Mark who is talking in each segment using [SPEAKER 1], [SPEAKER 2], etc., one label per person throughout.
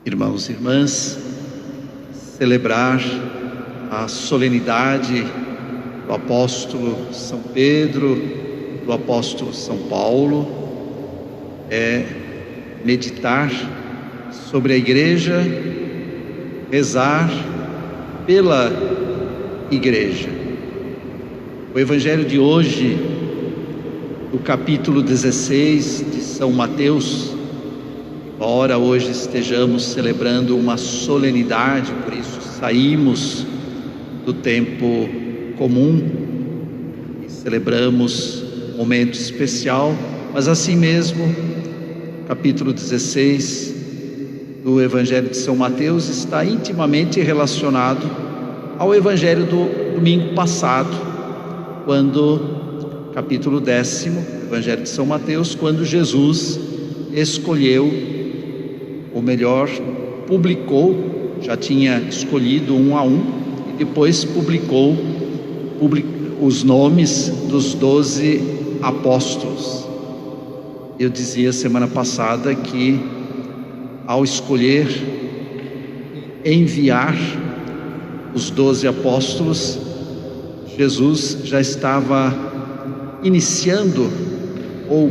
[SPEAKER 1] Irmãos e irmãs, celebrar a solenidade do apóstolo São Pedro, do apóstolo São Paulo, é meditar sobre a igreja, rezar pela igreja. O evangelho de hoje, do capítulo 16 de São Mateus, embora hoje estejamos celebrando uma solenidade, por isso saímos do tempo comum e celebramos um momento especial, mas assim mesmo, capítulo 16 do Evangelho de São Mateus está intimamente relacionado ao Evangelho do domingo passado, quando, capítulo 10, Evangelho de São Mateus, quando Jesus escolheu, ou melhor, publicou, já tinha escolhido um a um, e depois publicou os nomes dos 12 apóstolos. Eu dizia semana passada que, ao escolher enviar os 12 apóstolos, Jesus já estava iniciando ou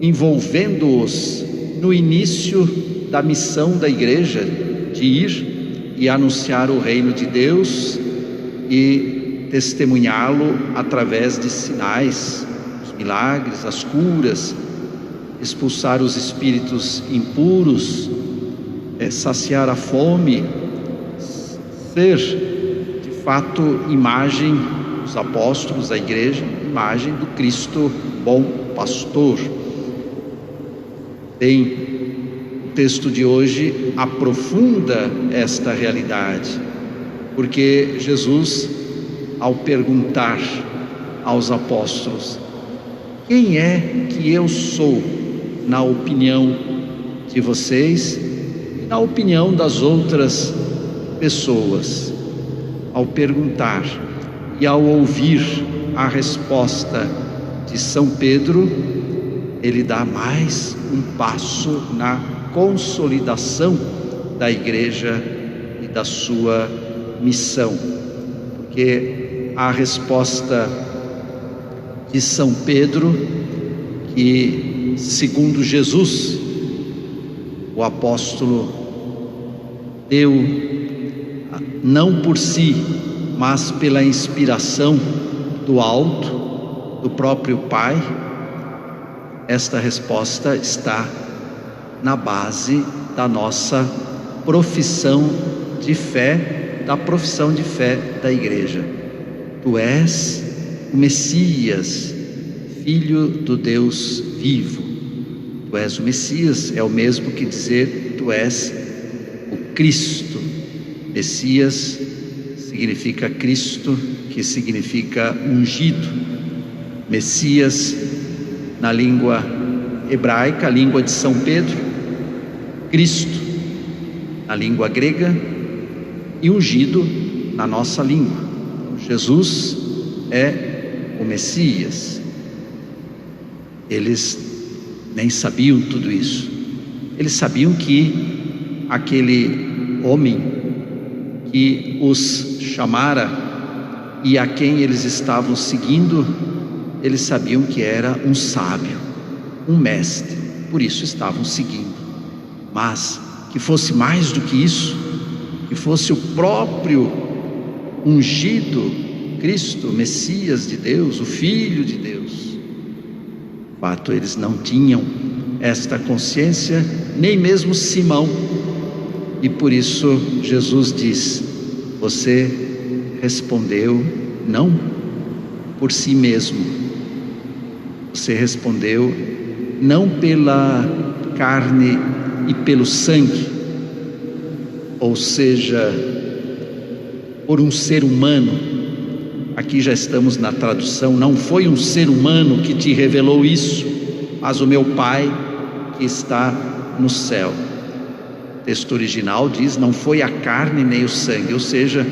[SPEAKER 1] envolvendo-os no início da missão da igreja, de ir e anunciar o reino de Deus e testemunhá-lo através de sinais, os milagres, as curas, expulsar os espíritos impuros, saciar a fome, ser de fato imagem dos apóstolos, da igreja, imagem do Cristo bom pastor. Bem, o texto de hoje aprofunda esta realidade, porque Jesus, ao perguntar aos apóstolos: quem é que eu sou, na opinião de vocês e na opinião das outras pessoas? Ao perguntar e ao ouvir a resposta de São Pedro, ele dá mais um passo na consolidação da igreja e da sua missão, porque a resposta de São Pedro, que segundo Jesus, o apóstolo deu não por si, mas pela inspiração do alto, do próprio Pai, esta resposta está na base da nossa profissão de fé, da profissão de fé da igreja. Tu és o Messias, Filho do Deus vivo. Tu és o Messias, é o mesmo que dizer tu és o Cristo. Messias significa Cristo, que significa ungido. Messias, na língua hebraica, a língua de São Pedro, Cristo, na língua grega, e ungido na nossa língua. Jesus é o Messias. Eles nem sabiam tudo isso. Eles sabiam que aquele homem que os chamara e a quem eles estavam seguindo, eles sabiam que era um sábio, um mestre, por isso estavam seguindo. Mas que fosse mais do que isso, que fosse o próprio ungido Cristo, Messias de Deus, o Filho de Deus. De fato, eles não tinham esta consciência, nem mesmo Simão, e por isso Jesus diz: você respondeu não por si mesmo, você respondeu não pela carne e pelo sangue, ou seja, por um ser humano. Aqui já estamos na tradução, não foi um ser humano que te revelou isso, mas o meu Pai que está no céu. O texto original diz: não foi a carne nem o sangue, ou seja,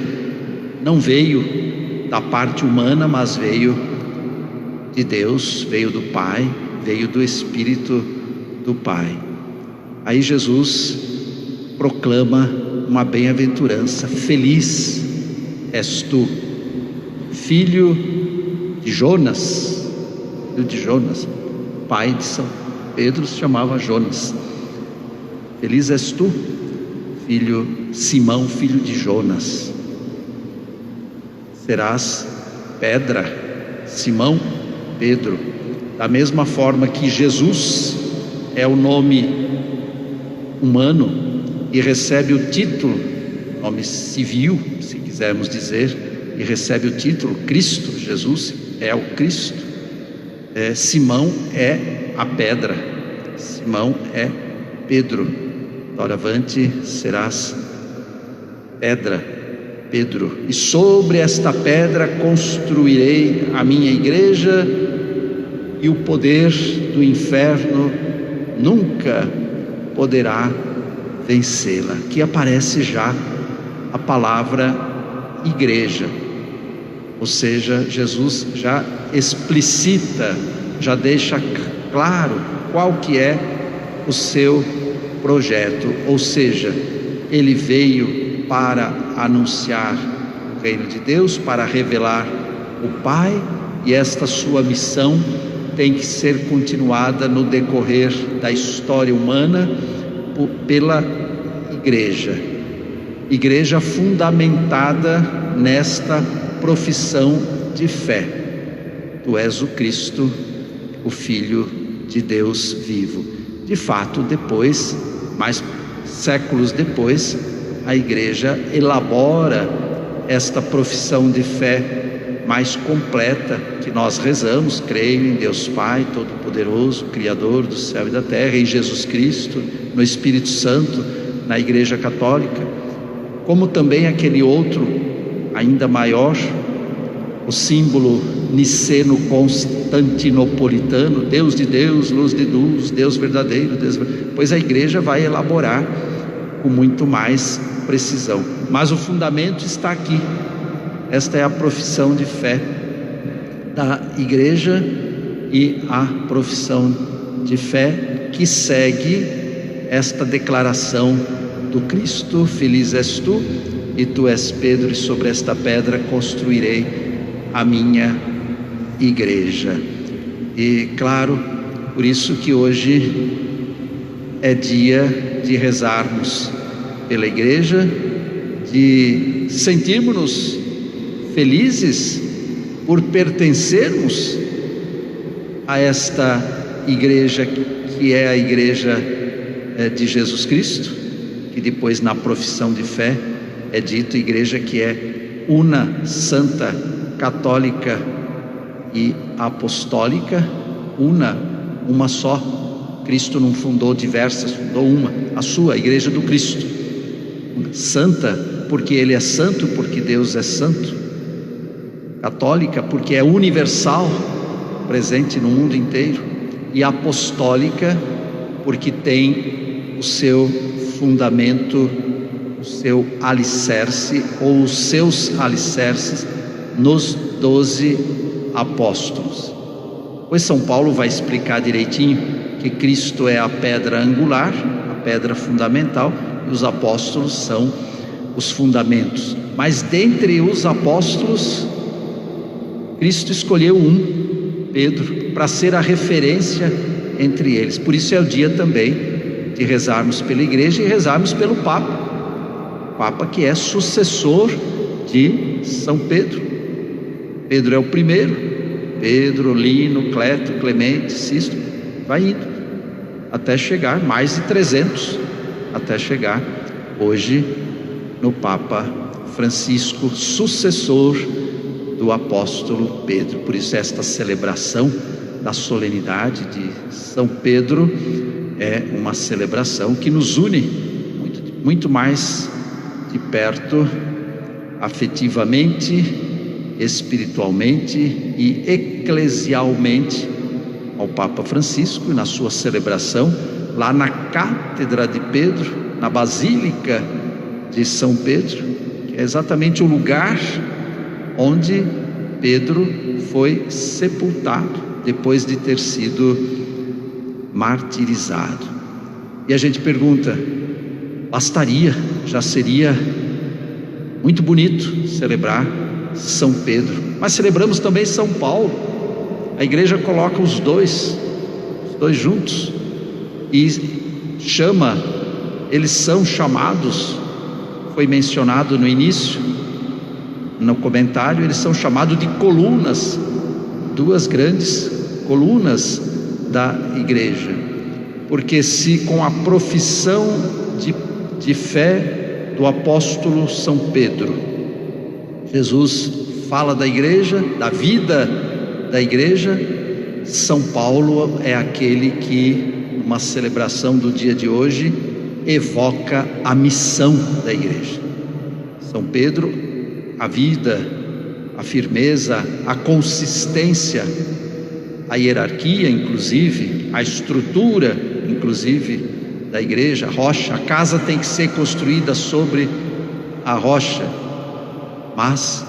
[SPEAKER 1] não veio da parte humana, mas veio de Deus, veio do Pai, veio do Espírito do Pai. Aí Jesus proclama uma bem-aventurança: feliz és tu, filho de Jonas, pai de São Pedro se chamava Jonas. Feliz és tu, Simão, filho de Jonas. Serás pedra, Simão, Pedro. Da mesma forma que Jesus é o nome humano e recebe o título, nome civil, se quisermos dizer, e recebe o título Cristo. Jesus é o Cristo. Simão é a pedra, Simão é Pedro. Doravante serás pedra, Pedro, e sobre esta pedra construirei a minha igreja, e o poder do inferno nunca poderá vencê-la. Aqui aparece já a palavra igreja, ou seja, Jesus já explicita, já deixa claro qual que é o seu projeto, ou seja, ele veio para anunciar o reino de Deus, para revelar o Pai, e esta sua missão tem que ser continuada no decorrer da história humana pela igreja fundamentada nesta profissão de fé: tu és o Cristo, o Filho de Deus vivo. De fato, depois, mais séculos depois, a igreja elabora esta profissão de fé mais completa, que nós rezamos: creio em Deus Pai Todo-Poderoso, Criador do céu e da terra, em Jesus Cristo, no Espírito Santo, na Igreja Católica. Como também aquele outro, ainda maior, o símbolo niceno-constantinopolitano: Deus de Deus, luz de luz, Deus verdadeiro, pois a igreja vai elaborar com muito mais precisão. Mas o fundamento está aqui. Esta é a profissão de fé da igreja, e a profissão de fé que segue esta declaração do Cristo: feliz és tu, e tu és Pedro, e sobre esta pedra construirei a minha igreja. E claro, por isso que hoje é dia de rezarmos pela igreja, de sentirmos-nos felizes por pertencermos a esta igreja, que é a igreja de Jesus Cristo, que depois na profissão de fé é dito igreja que é una, santa, católica e apostólica. Uma só. Cristo não fundou diversas, fundou uma, a sua, igreja do Cristo. Santa, porque ele é santo, porque Deus é santo. Católica, porque é universal, presente no mundo inteiro. E apostólica, porque tem o seu fundamento, o seu alicerce, ou os seus alicerces, nos 12 apóstolos. Pois São Paulo vai explicar direitinho que Cristo é a pedra angular, a pedra fundamental, e os apóstolos são os fundamentos. Mas dentre os apóstolos, Cristo escolheu Pedro, para ser a referência entre eles. Por isso é o dia também de rezarmos pela igreja e rezarmos pelo Papa que é sucessor de São Pedro. Pedro é o primeiro, Pedro, Lino, Cleto, Clemente, Sisto, vai indo até chegar mais de 300, até chegar hoje no Papa Francisco, sucessor do apóstolo Pedro. Por isso esta celebração da solenidade de São Pedro é uma celebração que nos une muito mais de perto, afetivamente, espiritualmente e eclesialmente, ao Papa Francisco, na sua celebração lá na Cátedra de Pedro, na Basílica de São Pedro, que é exatamente o lugar onde Pedro foi sepultado depois de ter sido martirizado. E a gente pergunta: bastaria, já seria muito bonito celebrar São Pedro. Mas celebramos também São Paulo. A igreja coloca os dois juntos e chama, eles são chamados, foi mencionado no início, no comentário, eles são chamados de colunas, duas grandes colunas da igreja, porque se com a profissão de fé do apóstolo São Pedro, Jesus fala da igreja, da vida da igreja, São Paulo é aquele que, numa celebração do dia de hoje, evoca a missão da igreja. São Pedro, a vida, a firmeza, a consistência, a hierarquia, inclusive, a estrutura, inclusive, da igreja, a rocha. A casa tem que ser construída sobre a rocha, mas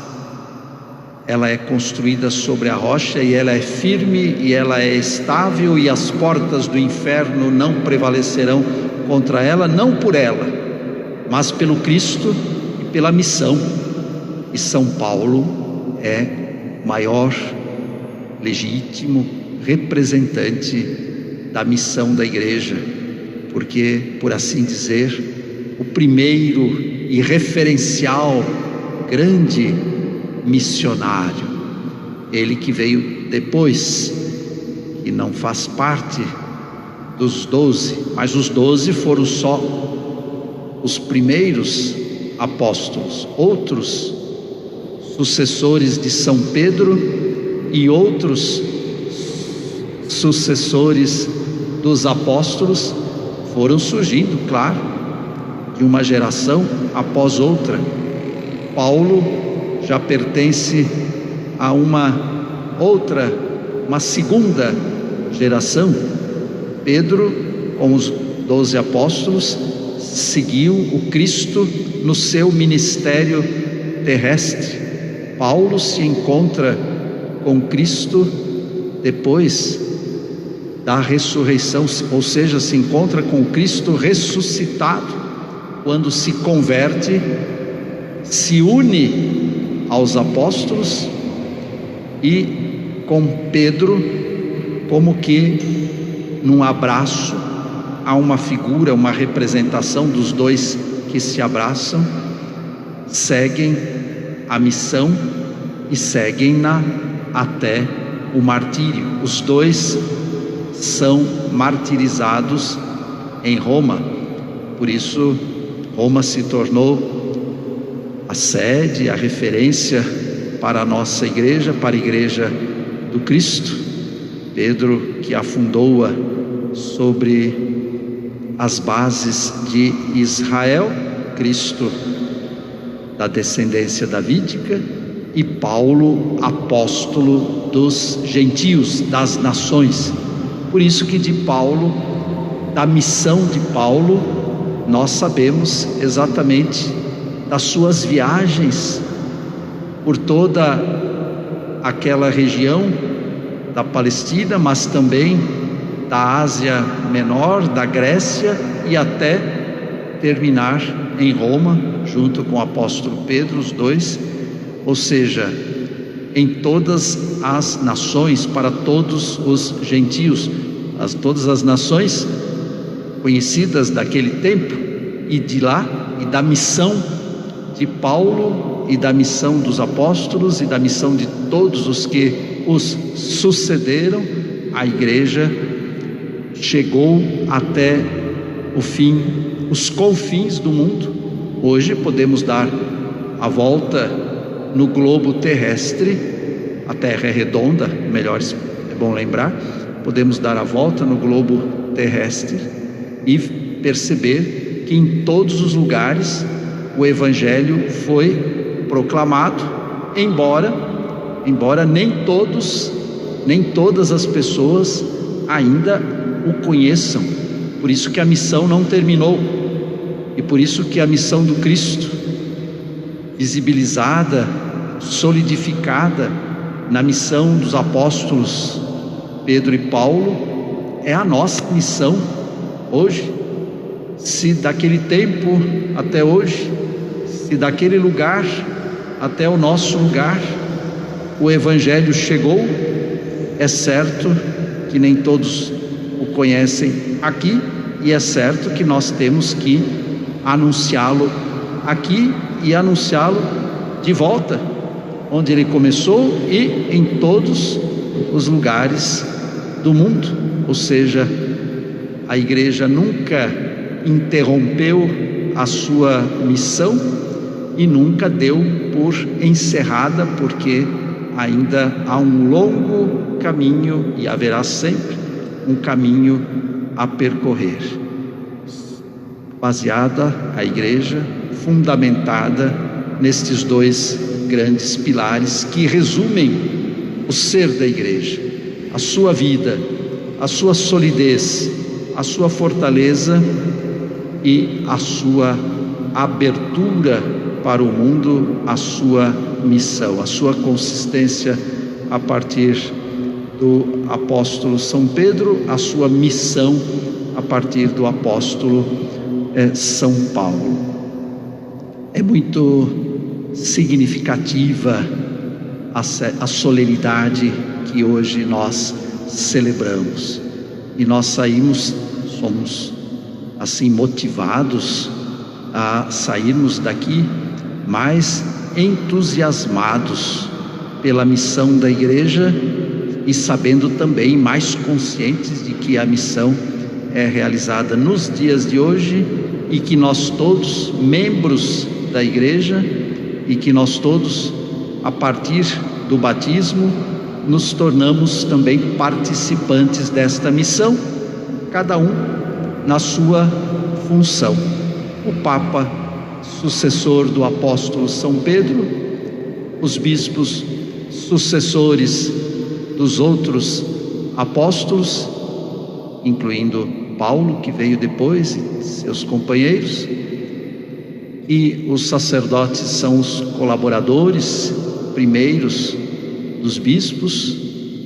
[SPEAKER 1] ela é construída sobre a rocha e ela é firme e ela é estável, e as portas do inferno não prevalecerão contra ela, não por ela, mas pelo Cristo e pela missão. E São Paulo é o maior, legítimo representante da missão da igreja, porque, por assim dizer, o primeiro e referencial grande missionário, ele que veio depois, que não faz parte dos 12, mas os 12 foram só os primeiros apóstolos. Outros sucessores de São Pedro e outros sucessores dos apóstolos foram surgindo, claro, de uma geração após outra. Paulo já pertence a uma segunda geração. Pedro, com os 12 apóstolos, seguiu o Cristo no seu ministério terrestre. Paulo se encontra com Cristo depois da ressurreição, ou seja, se encontra com Cristo ressuscitado, quando se converte, se une aos apóstolos, e com Pedro, como que num abraço, há uma figura, uma representação dos dois que se abraçam, seguem a missão e seguem-na até o martírio. Os dois são martirizados em Roma, por isso Roma se tornou a sede, a referência para a nossa igreja, para a igreja do Cristo. Pedro, que afundou-a sobre as bases de Israel, Cristo da descendência davídica, e Paulo, apóstolo dos gentios, das nações. Por isso que de Paulo, da missão de Paulo, nós sabemos exatamente das suas viagens por toda aquela região da Palestina, mas também da Ásia Menor, da Grécia, e até terminar em Roma, junto com o apóstolo Pedro, os dois, ou seja, em todas as nações, para todos os gentios, todas as nações conhecidas daquele tempo, e de lá, e da missão de Paulo, e da missão dos apóstolos, e da missão de todos os que os sucederam, a igreja chegou até o fim, os confins do mundo. Hoje podemos dar a volta no globo terrestre, a Terra é redonda, melhor, é bom lembrar, podemos dar a volta no globo terrestre e perceber que em todos os lugares o Evangelho foi proclamado, embora nem todas as pessoas ainda o conheçam. Por isso que a missão não terminou, e por isso que a missão do Cristo, visibilizada, solidificada na missão dos apóstolos Pedro e Paulo, é a nossa missão hoje. se daquele tempo até hoje, se daquele lugar até o nosso lugar, o Evangelho chegou, é certo que nem todos o conhecem aqui, e é certo que nós temos que anunciá-lo aqui e anunciá-lo de volta, onde ele começou e em todos os lugares do mundo. Ou seja, a igreja nunca interrompeu a sua missão e nunca deu por encerrada, porque ainda há um longo caminho e haverá sempre um caminho a percorrer. Baseada a igreja, fundamentada nestes dois grandes pilares que resumem o ser da igreja, a sua vida, a sua solidez, a sua fortaleza e a sua abertura para o mundo, a sua missão, a sua consistência a partir do apóstolo São Pedro, a sua missão a partir do apóstolo São Paulo. É muito significativa a solenidade que hoje nós celebramos, e nós somos assim motivados a sairmos daqui mais entusiasmados pela missão da igreja e sabendo também, mais conscientes de que a missão é realizada nos dias de hoje, e que nós todos, membros da igreja, e que nós todos, a partir do batismo, nos tornamos também participantes desta missão, cada um na sua função. O Papa, sucessor do apóstolo São Pedro, os bispos, sucessores dos outros apóstolos, incluindo Paulo, que veio depois, e seus companheiros, e os sacerdotes são os colaboradores primeiros dos bispos,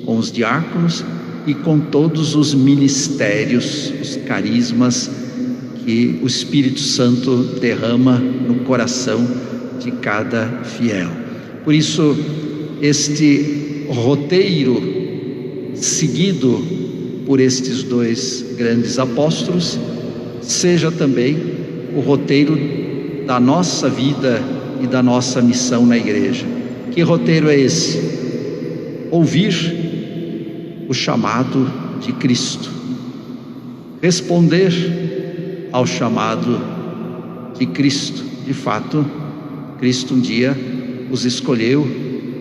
[SPEAKER 1] com os diáconos e com todos os ministérios, os carismas que o Espírito Santo derrama no coração de cada fiel. Por isso, este roteiro seguido por estes dois grandes apóstolos seja também o roteiro da nossa vida e da nossa missão na igreja. Que roteiro é esse? Ouvir o chamado de Cristo, responder ao chamado de Cristo. De fato, Cristo um dia os escolheu,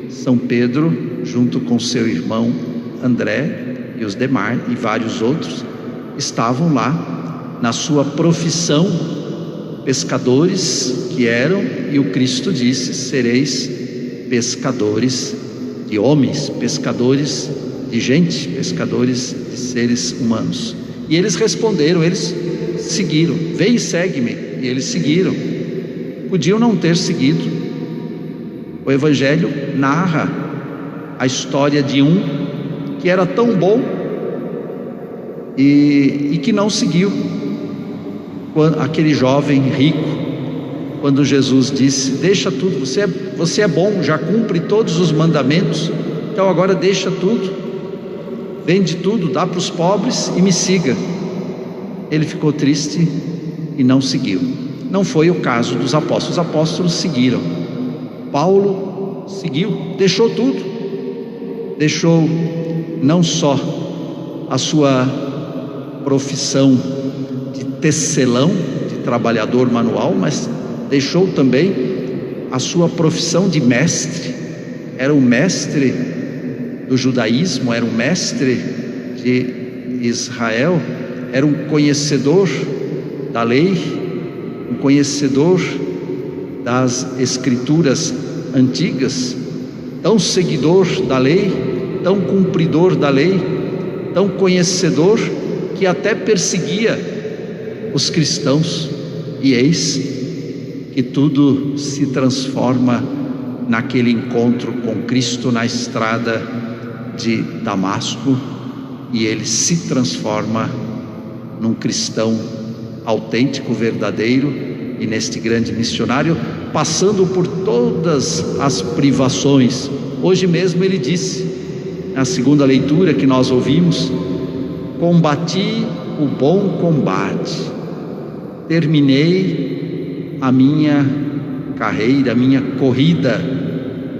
[SPEAKER 1] São Pedro, junto com seu irmão André e os demais, e vários outros, estavam lá na sua profissão, pescadores que eram, e o Cristo disse: sereis pescadores de homens, pescadores de gente, pescadores de seres humanos. E eles responderam, eles seguiram: vem e segue-me. E eles seguiram. Podiam não ter seguido. O Evangelho narra a história de um que era tão bom e que não seguiu. Aquele jovem rico, quando Jesus disse: deixa tudo, você é bom, já cumpre todos os mandamentos, então agora deixa tudo, vende tudo, dá para os pobres e me siga. Ele ficou triste e não seguiu. Não foi o caso dos apóstolos. Os apóstolos seguiram. Paulo seguiu, deixou tudo, deixou não só a sua profissão de tecelão, de trabalhador manual, mas deixou também a sua profissão de mestre. Era um mestre do judaísmo, era um mestre de Israel, era um conhecedor da lei, um conhecedor das escrituras antigas, tão seguidor da lei, tão cumpridor da lei, tão conhecedor, que até perseguia os cristãos. E eis que tudo se transforma naquele encontro com Cristo na estrada de Damasco, e ele se transforma num cristão autêntico, verdadeiro, e neste grande missionário, passando por todas as privações. Hoje mesmo ele disse, na segunda leitura que nós ouvimos: combati o bom combate, terminei a minha carreira, a minha corrida,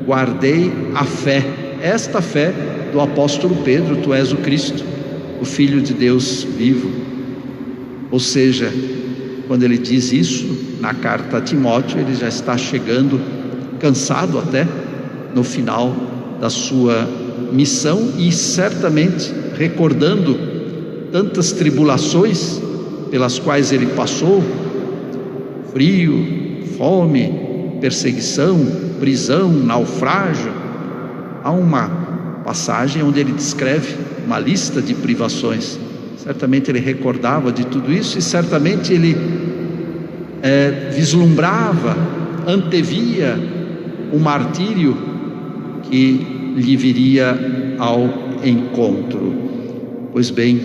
[SPEAKER 1] guardei a fé, esta fé do apóstolo Pedro: tu és o Cristo, o Filho de Deus vivo. Ou seja, quando ele diz isso na carta a Timóteo, ele já está chegando, cansado até, no final da sua missão, e certamente recordando tantas tribulações pelas quais ele passou: frio, fome, perseguição, prisão, naufrágio. Há uma passagem onde ele descreve uma lista de privações. Certamente ele recordava de tudo isso, e certamente ele vislumbrava, antevia o martírio que lhe viria ao encontro. Pois bem,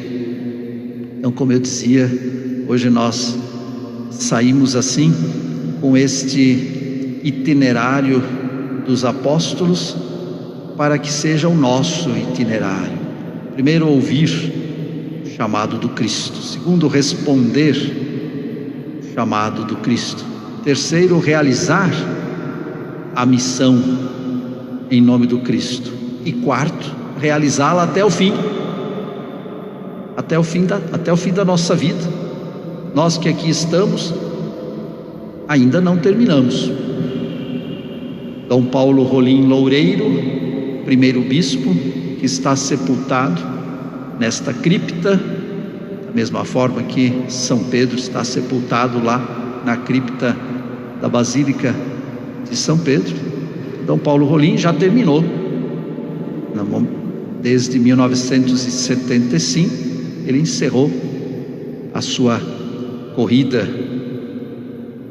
[SPEAKER 1] então, como eu dizia, hoje nós saímos assim com este itinerário dos apóstolos, para que seja o nosso itinerário. Primeiro, ouvir o chamado do Cristo. Segundo, responder o chamado do Cristo. Terceiro, realizar a missão em nome do Cristo. E quarto, realizá-la até o fim. Até o fim da nossa vida. Nós que aqui estamos ainda não terminamos. Dom Paulo Rolim Loureiro, primeiro bispo, que está sepultado nesta cripta, da mesma forma que São Pedro está sepultado lá na cripta da Basílica de São Pedro. Dom Paulo Rolim já terminou, desde 1975, ele encerrou a sua corrida,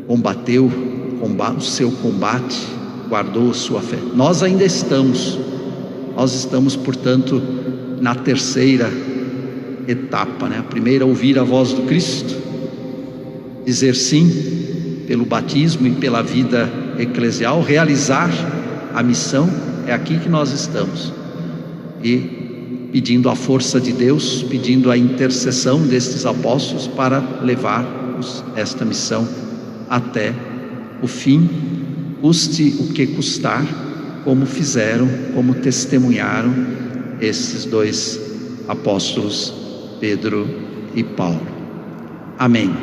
[SPEAKER 1] combateu o seu combate, guardou a sua fé. Nós ainda estamos, portanto, na terceira etapa, né? A primeira, ouvir a voz do Cristo, dizer sim pelo batismo e pela vida eclesial, realizar a missão. É aqui que nós estamos, e pedindo a força de Deus, pedindo a intercessão destes apóstolos para levar esta missão até o fim, custe o que custar, como fizeram, como testemunharam esses dois apóstolos, Pedro e Paulo. Amém.